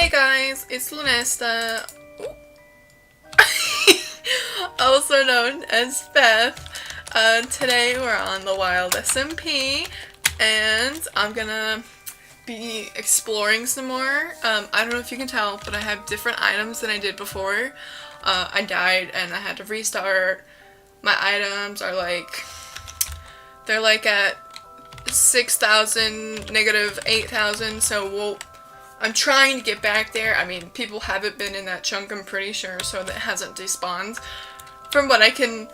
Hey guys, it's Lunesta, also known as Beth. Today we're on the Wild SMP, and I'm gonna be exploring some more. I don't know if you can tell, but I have different items than I did before. I died and I had to restart. My items are they're at 6,000, negative 8,000, so I'm trying to get back there. I mean, people haven't been in that chunk, I'm pretty sure, so that hasn't despawned from what I can,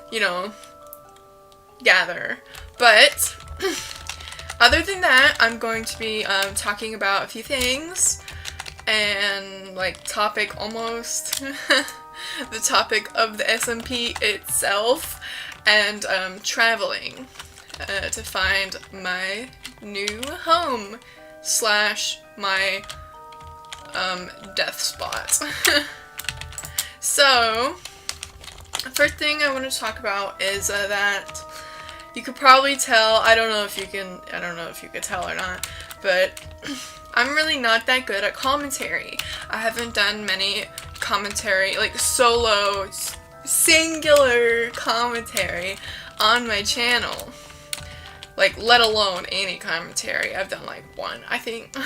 gather. But other than that, I'm going to be talking about a few things and topic almost the topic of the SMP itself, and traveling to find my new home / my death spot. So, first thing I want to talk about is that you could probably tell, I don't know if you could tell or not, but I'm really not that good at commentary. I haven't done many commentary, solo, singular commentary on my channel. Let alone any commentary. I've done one, I think.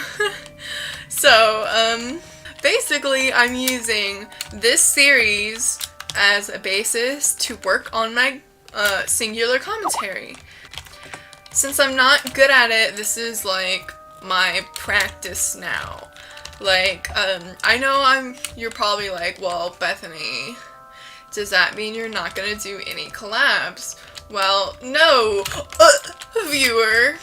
So, basically I'm using this series as a basis to work on my singular commentary. Since I'm not good at it, this is my practice now. I know you're probably well, Bethany, does that mean you're not gonna do any collabs? Well, no, viewer,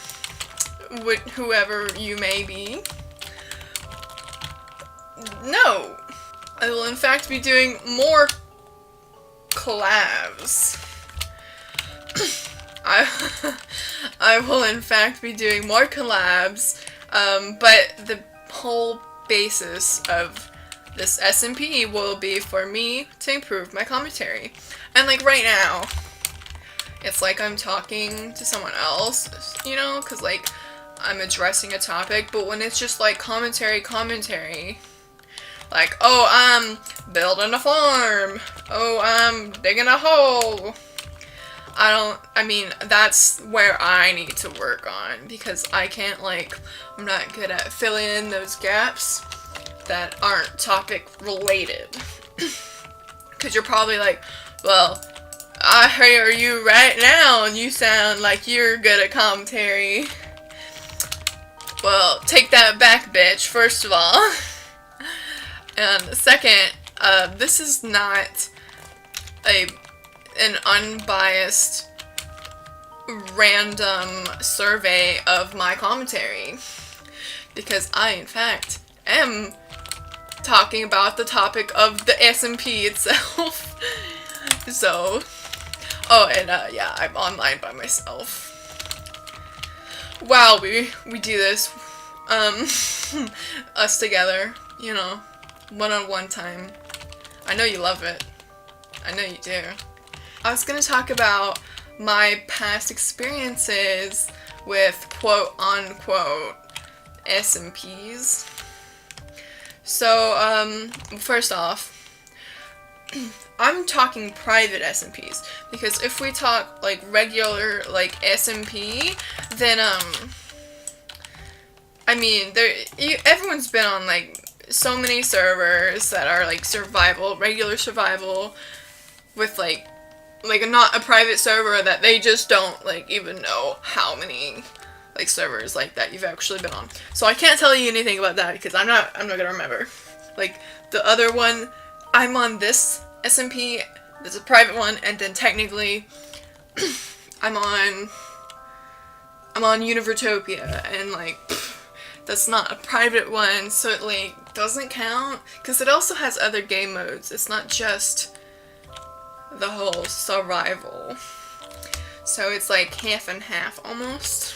whoever you may be. No, I will in fact be doing more collabs. I will in fact be doing more collabs, but the whole basis of this SMP will be for me to improve my commentary. And right now, it's I'm talking to someone else, because I'm addressing a topic, but when it's just commentary, oh, I'm building a farm, oh, I'm digging a hole, that's where I need to work on, because I can't, I'm not good at filling in those gaps that aren't topic related. Because you're probably well, I hear you right now and you sound like you're good at commentary. Well, take that back, bitch, first of all. And second, this is not an unbiased random survey of my commentary, because I in fact am talking about the topic of the SMP itself. So, oh, and yeah, I'm online by myself. Wow, we do this, us together, one-on-one time. I know you love it. I know you do. I was gonna talk about my past experiences with quote-unquote SMPs. So, first off, I'm talking private SMPs, because if we talk regular SMP, then everyone's been on so many servers that are survival, regular survival, with not a private server that they just don't even know how many servers that you've actually been on. So I can't tell you anything about that, because I'm not gonna remember. The other one, I'm on this SMP, there's a private one, and then technically I'm on Univertopia, and that's not a private one, so it doesn't count, because it also has other game modes. It's not just the whole survival. So it's half and half almost.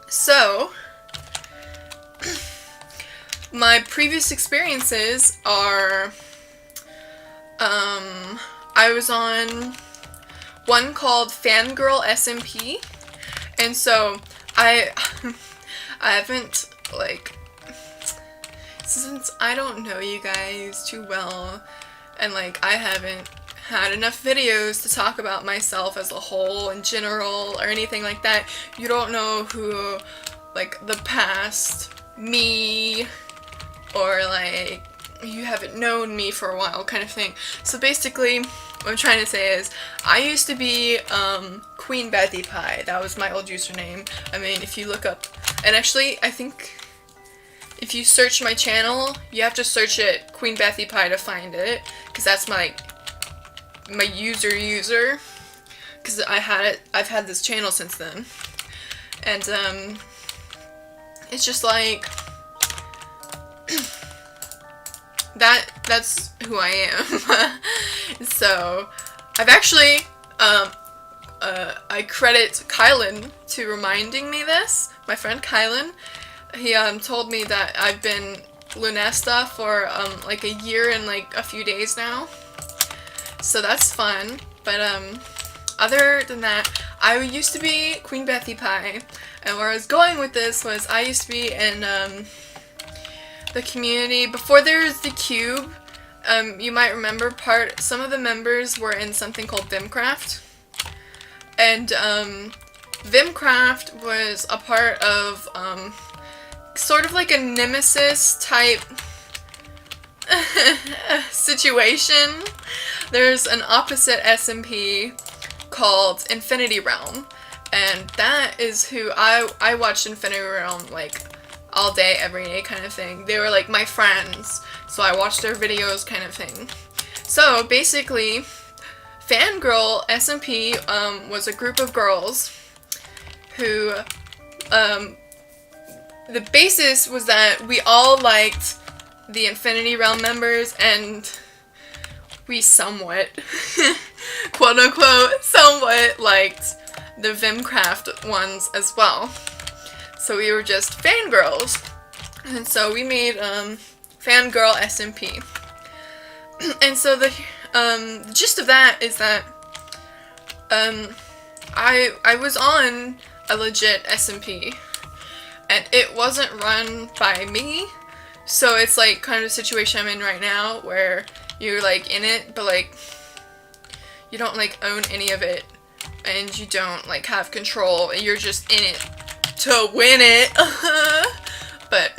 So my previous experiences are I was on one called Fangirl SMP, and so I haven't since I don't know you guys too well, and like I haven't had enough videos to talk about myself as a whole in general or anything like that, you don't know who like the past me, or like you haven't known me for a while kind of thing. So basically what I'm trying to say is I used to be Queenbethypie. That was my old username. I mean, if you look up, and actually I think if you search my channel, you have to search it Queenbethypie to find it, because that's my user, because I've had this channel since then. And it's just like that's who I am. So I've actually I credit Kylan to reminding me this. My friend Kylan, he told me that I've been Lunesta for like a year and like a few days now. So that's fun. But other than that, I used to be Queenbethypie, and where I was going with this was I used to be in the community before there was the Cube. You might remember some of the members were in something called Vimcraft, and Vimcraft was a part of sort of like a nemesis type situation. There's an opposite SMP called Infinity Realm, and that is who I watched Infinity Realm like all day, every day kind of thing. They were like my friends, so I watched their videos kind of thing. So basically, Fangirl SMP was a group of girls who the basis was that we all liked the Infinity Realm members, and we somewhat, quote unquote, somewhat liked the Vimcraft ones as well. So we were just fangirls. And so we made Fangirl SMP. And so the gist of that is that I was on a legit SMP, and it wasn't run by me. So it's like kind of a situation I'm in right now where you're like in it, but like you don't like own any of it, and you don't like have control, and you're just in it to win it. But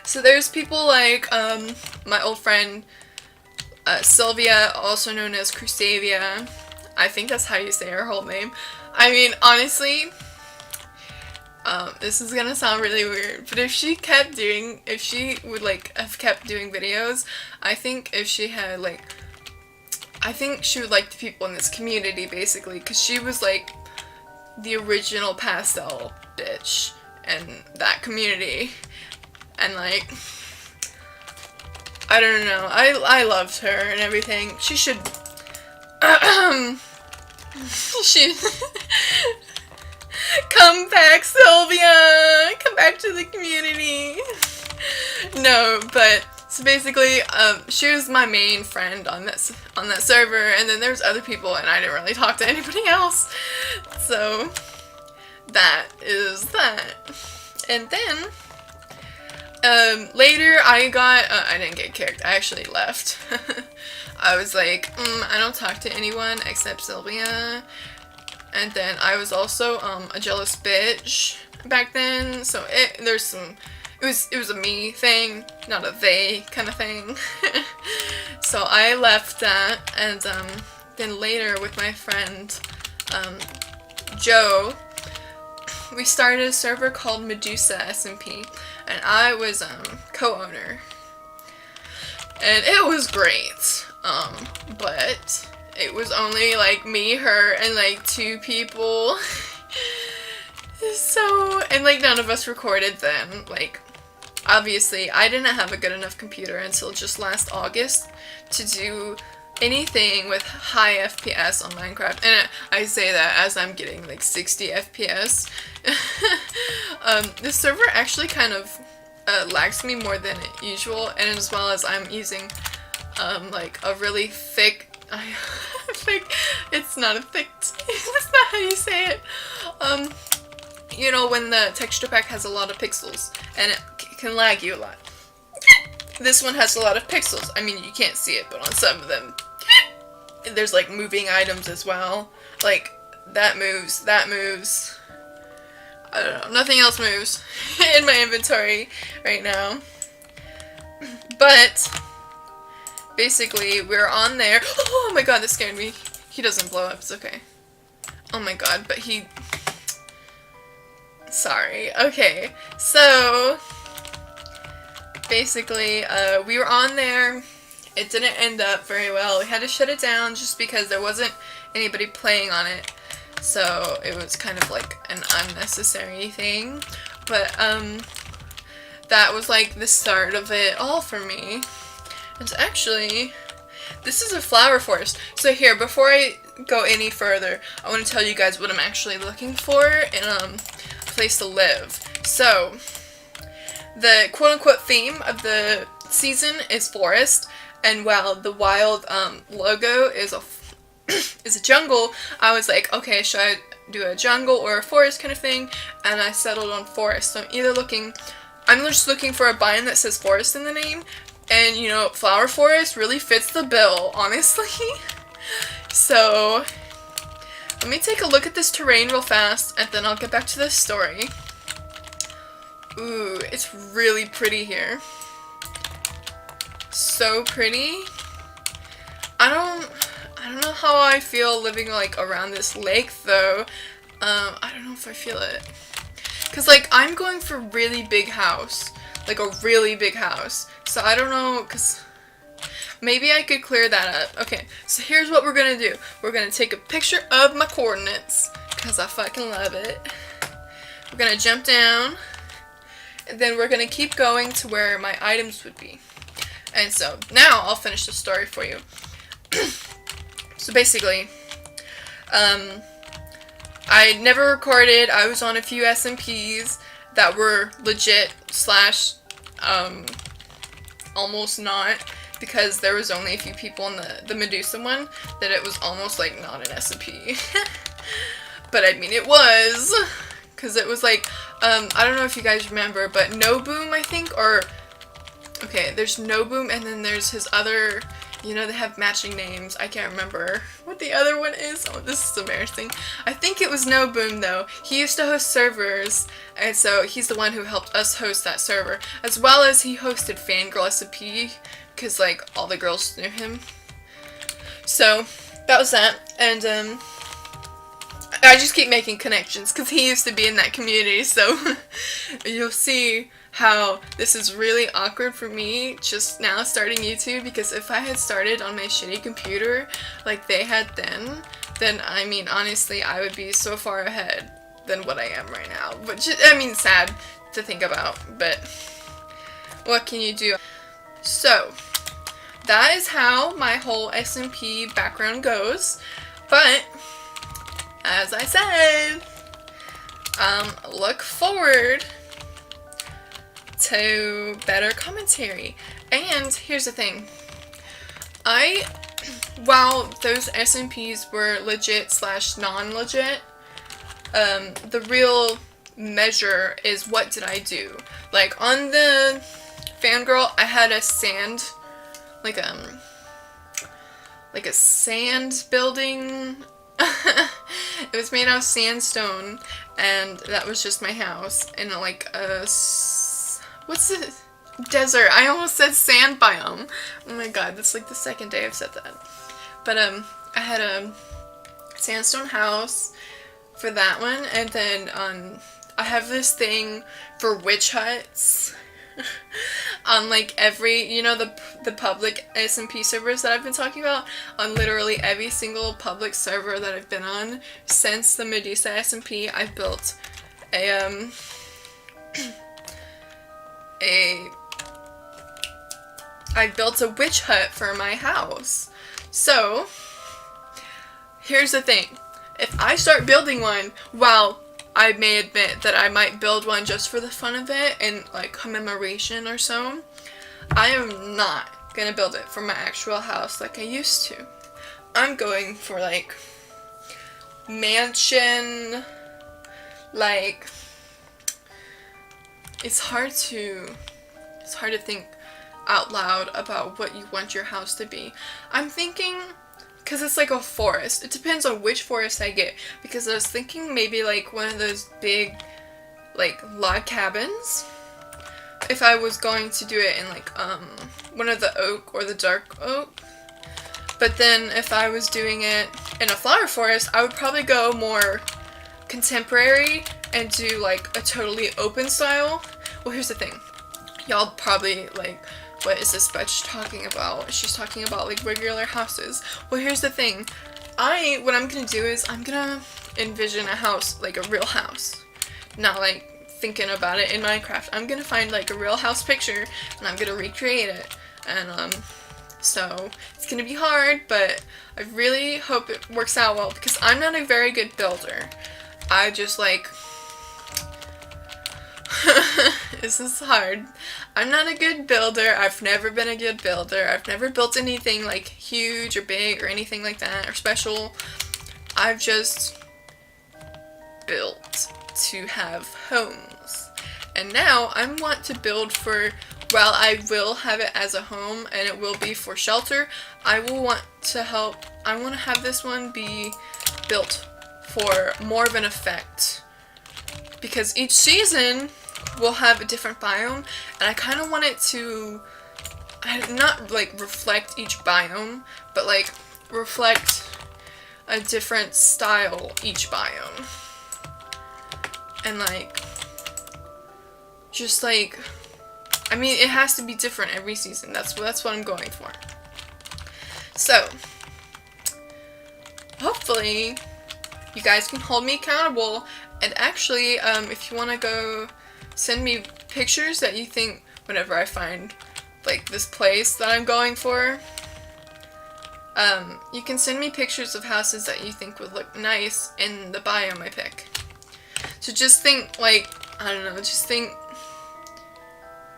so there's people like my old friend Sylvia, also known as Crustavia. I think that's how you say her whole name. I mean, honestly, this is gonna sound really weird, but if she would like have kept doing videos, I think if she had like, I think she would like the people in this community basically, because she was like the original pastel bitch in that community, and like, I don't know, I loved her and everything. She should she come back, Sylvia! Come back to the community! No, but so basically, she was my main friend on that server, and then there's other people, and I didn't really talk to anybody else. So that is that. And then later I didn't get kicked. I actually left. I was like, I don't talk to anyone except Sylvia. And then I was also a jealous bitch back then, so it was a me thing, not a they kind of thing. So I left that, and then later with my friend Joe, we started a server called Medusa SMP, and I was co-owner, and it was great. But it was only like me, her, and like 2 people. So, and like none of us recorded then. Like, obviously I didn't have a good enough computer until just last August to do anything with high FPS on Minecraft. And I say that as I'm getting like 60 FPS. The server actually kind of lags me more than usual, and as well as I'm using like a really thick, it's not a thick, that's not how you say it. You know, when the texture pack has a lot of pixels, and it can lag you a lot. This one has a lot of pixels. I mean, you can't see it, but on some of them, there's like moving items as well. Like, that moves, that moves. I don't know, nothing else moves in my inventory right now. But, basically, we're on there. Oh my god, that scared me. He doesn't blow up, it's okay. Oh my god, but he... Sorry. Okay, so... Basically, we were on there. It didn't end up very well. We had to shut it down just because there wasn't anybody playing on it. So it was kind of like an unnecessary thing. But that was like the start of it all for me. And actually, this is a flower forest. So here, before I go any further, I want to tell you guys what I'm actually looking for in a place to live. So, the quote-unquote theme of the season is forest, and while the wild logo is a jungle, I was like, okay, should I do a jungle or a forest kind of thing? And I settled on forest. So I'm just looking for a biome that says forest in the name, and you know, flower forest really fits the bill, honestly. So let me take a look at this terrain real fast, and then I'll get back to this story. Ooh, it's really pretty here. So pretty. I don't know how I feel living like around this lake though. I don't know if I feel it. Cause like I'm going for really big house. Like a really big house. So I don't know, cause maybe I could clear that up. Okay, so here's what we're gonna do. We're gonna take a picture of my coordinates. Cause I fucking love it. We're gonna jump down. And then we're gonna keep going to where my items would be. And so, now I'll finish the story for you. So basically, I never recorded. I was on a few SMPs that were legit slash, almost not. Because there was only a few people in the Medusa one that it was almost like not an SMP. But I mean, it was. Because it was like, I don't know if you guys remember, but No Boom, I think, or, okay, there's No Boom, and then there's his other, you know, they have matching names. I can't remember what the other one is. Oh, this is embarrassing. I think it was No Boom, though. He used to host servers, and so he's the one who helped us host that server, as well as he hosted Fangirl SMP, because, like, all the girls knew him. So, that was that, and, I just keep making connections because he used to be in that community, so you'll see how this is really awkward for me just now starting YouTube, because if I had started on my shitty computer like they had then I mean, honestly, I would be so far ahead than what I am right now, which, I mean, sad to think about, but what can you do? So, that is how my whole SMP background goes, but as I said, look forward to better commentary. And here's the thing. While those SMPs were legit slash non-legit, the real measure is what did I do. Like on the Fangirl, I had a sand, like a sand building. It was made out of sandstone, and that was just my house in like a, what's it? Desert. I almost said sand biome. Oh my god, that's like the second day I've said that. But I had a sandstone house for that one, and then I have this thing for witch huts. On like every, you know, the public SMP servers that I've been talking about, on literally every single public server that I've been on since the Medusa SMP, I've built I built a witch hut for my house. So here's the thing, if I start building one, well, I may admit that I might build one just for the fun of it and like commemoration or so. I am not gonna build it for my actual house like I used to. I'm going for like mansion, like it's hard to think out loud about what you want your house to be. I'm thinking, because it's like a forest, it depends on which forest I get, because I was thinking maybe like one of those big like log cabins, if I was going to do it in like one of the oak or the dark oak. But then if I was doing it in a flower forest, I would probably go more contemporary and do like a totally open style. Well, here's the thing. Y'all probably like, what is this bitch talking about? She's talking about like regular houses. Well, here's the thing. What I'm gonna do is I'm gonna envision a house, like a real house. Not like thinking about it in Minecraft. I'm gonna find like a real house picture and I'm gonna recreate it. And so it's gonna be hard, but I really hope it works out well, because I'm not a very good builder. I just like this is hard. I'm not a good builder. I've never been a good builder. I've never built anything like huge or big or anything like that or special. I've just built to have homes. And now I want to build for, while I will have it as a home and it will be for shelter, I want to have this one be built for more of an effect. Because each season will have a different biome, and I kind of want it to not like reflect each biome, but like reflect a different style each biome. And like, just like, I mean, it has to be different every season. That's what I'm going for. So, hopefully, you guys can hold me accountable. And actually, if you want to go send me pictures that you think, whenever I find like this place that I'm going for, you can send me pictures of houses that you think would look nice in the biome I pick. So just think like, I don't know, just think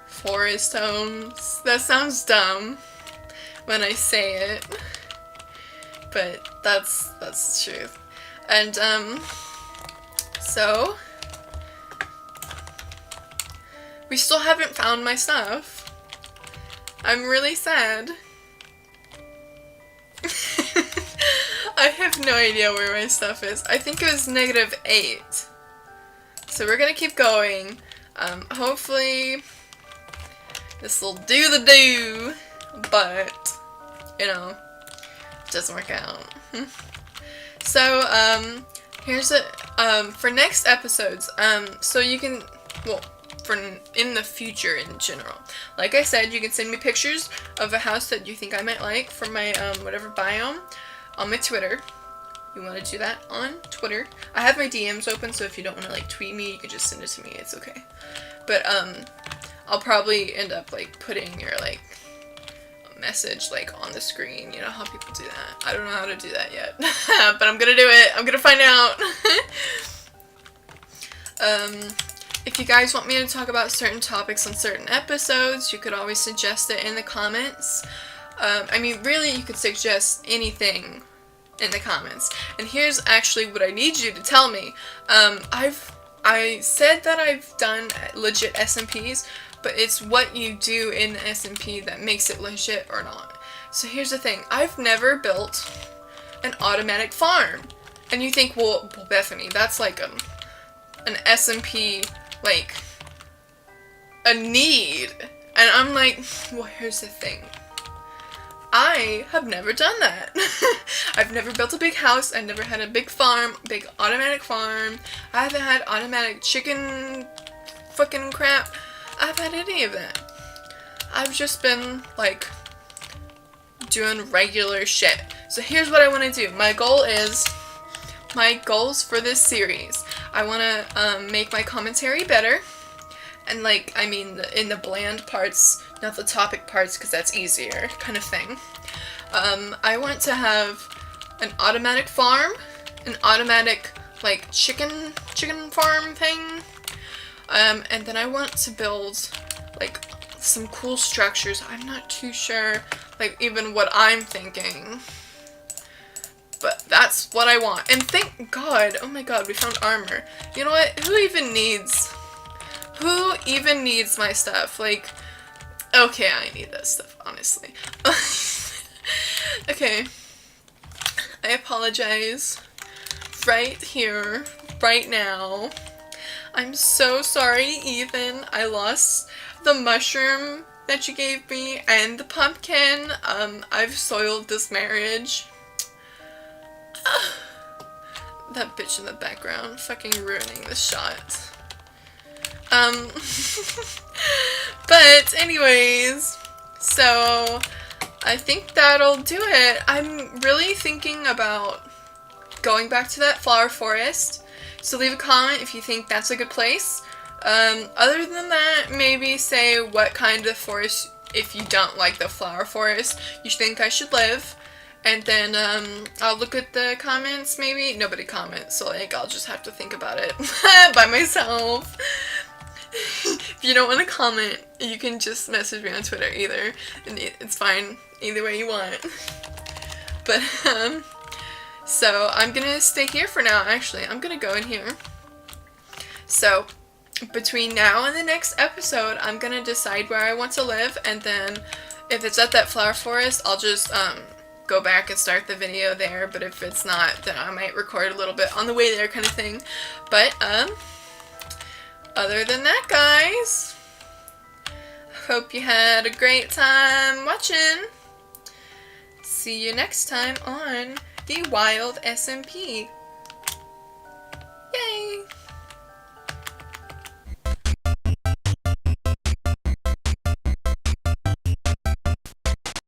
forest homes. That sounds dumb when I say it, but that's the truth. And so we still haven't found my stuff. I'm really sad. I have no idea where my stuff is. I think it was -8. So we're gonna keep going. Hopefully this will do the do, but you know, it doesn't work out. So here's for next episodes. So you can, well, for in the future in general. Like I said, you can send me pictures of a house that you think I might like for my whatever biome on my Twitter. You want to do that on Twitter. I have my DMs open, so if you don't want to like tweet me, you can just send it to me. It's okay. But I'll probably end up like putting your like message like on the screen. You know how people do that. I don't know how to do that yet, but I'm gonna do it. I'm gonna find out. If you guys want me to talk about certain topics on certain episodes, you could always suggest it in the comments. I mean, really, you could suggest anything in the comments. And here's actually what I need you to tell me. I said that I've done legit SMPs, but it's what you do in the SMP that makes it legit or not. So here's the thing. I've never built an automatic farm. And you think, well Bethany, that's like an SMP, like, a need. And I'm like, well, here's the thing. I have never done that. I've never built a big house. I've never had a big farm, big automatic farm. I haven't had automatic chicken fucking crap. I haven't had any of that. I've just been, like, doing regular shit. So here's what I want to do. My goals for this series. I want to make my commentary better. And, like, I mean, in the bland parts, not the topic parts, because that's easier, kind of thing. I want to have an automatic farm, an automatic, like, chicken farm thing. And then I want to build, like, some cool structures. I'm not too sure, like, even what I'm thinking. But that's what I want. And thank God, oh my God, we found armor. You know what? Who even needs my stuff? Like, Okay, I need that stuff, honestly. Okay. I apologize. Right here, right now. I'm so sorry, Ethan. I lost the mushroom that you gave me and the pumpkin. I've soiled this marriage. That bitch in the background fucking ruining the shot. But anyways, so I think that'll do it. I'm really thinking about going back to that flower forest. So leave a comment if you think that's a good place. Other than that, maybe say what kind of forest, if you don't like the flower forest, you think I should live. And then I'll look at the comments maybe. Nobody comments, so like I'll just have to think about it by myself. If you don't want to comment, you can just message me on Twitter either. And it's fine either way you want. But so I'm gonna stay here for now. Actually, I'm gonna go in here. So between now and the next episode, I'm gonna decide where I want to live, and then if it's at that flower forest, I'll just go back and start the video there. But if it's not, then I might record a little bit on the way there, kind of thing. But other than that, guys, hope you had a great time watching. See you next time on the Wild SMP.